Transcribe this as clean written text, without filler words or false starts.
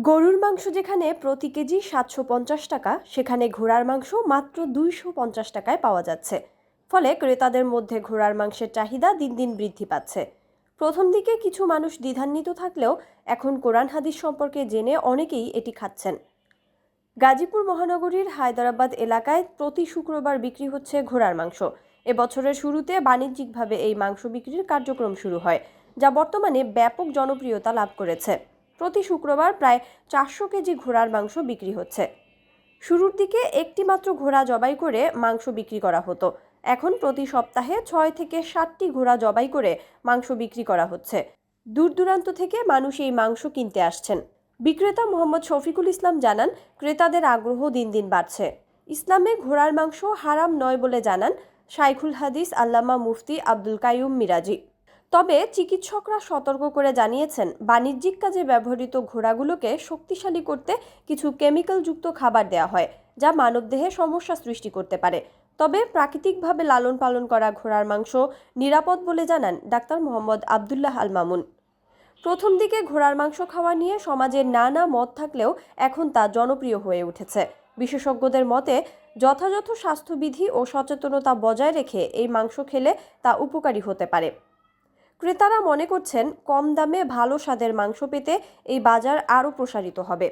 গরুর মাংস যেখানে প্রতি কেজি ৭৫০ টাকা, সেখানে ঘোড়ার মাংস মাত্র ২৫০ টাকায় পাওয়া যাচ্ছে। ফলে ক্রেতাদের মধ্যে ঘোড়ার মাংসের চাহিদা দিন দিন বৃদ্ধি পাচ্ছে। প্রথম দিকে কিছু মানুষ দ্বিধান্বিত থাকলেও এখন কোরআন হাদিস সম্পর্কে জেনে অনেকেই এটি খাচ্ছেন। গাজীপুর মহানগরীর হায়দরাবাদ এলাকায় প্রতি শুক্রবার বিক্রি হচ্ছে ঘোড়ার মাংস। এবছরের শুরুতে বাণিজ্যিকভাবে এই মাংস বিক্রির কার্যক্রম শুরু হয়, যা বর্তমানে ব্যাপক জনপ্রিয়তা লাভ করেছে। প্রতি শুক্রবার প্রায় ৪০০ কেজি ঘোড়ার মাংস বিক্রি হচ্ছে। শুরুর দিকে একটি মাত্র ঘোড়া জবাই করে মাংস বিক্রি করা হতো। এখন প্রতি সপ্তাহে ৬ থেকে ৭টি ঘোড়া জবাই করে মাংস বিক্রি করা হচ্ছে। দূর দূরান্ত থেকে মানুষ এই মাংস কিনতে আসছেন। বিক্রেতা মোহাম্মদ শফিকুল ইসলাম জানান, ক্রেতাদের আগ্রহ দিন দিন বাড়ছে। ইসলামে ঘোড়ার মাংস হারাম নয় বলে জানান শাইখুল হাদিস আল্লামা মুফতি আব্দুল কাইয়ুম মিরাজি। তবে চিকিৎসকরা সতর্ক করে জানিয়েছেন, বাণিজ্যিক কাজে ব্যবহৃত ঘোড়াগুলোকে শক্তিশালী করতে কিছু কেমিক্যালযুক্ত খাবার দেওয়া হয়, যা মানবদেহে সমস্যা সৃষ্টি করতে পারে। তবে প্রাকৃতিকভাবে লালন পালন করা ঘোড়ার মাংস নিরাপদ বলে জানান ডাক্তার মোহাম্মদ আবদুল্লাহ আল মামুন। প্রথম দিকে ঘোড়ার মাংস খাওয়া নিয়ে সমাজে নানা মত থাকলেও এখন তা জনপ্রিয় হয়ে উঠেছে। বিশেষজ্ঞদের মতে, যথাযথ স্বাস্থ্যবিধি ও সচেতনতা বজায় রেখে এই মাংস খেলে তা উপকারী হতে পারে। ক্রেতারা মনে করছেন, কম দামে ভালো স্বাদের মাংস পেতে এই বাজার আরও প্রসারিত হবে।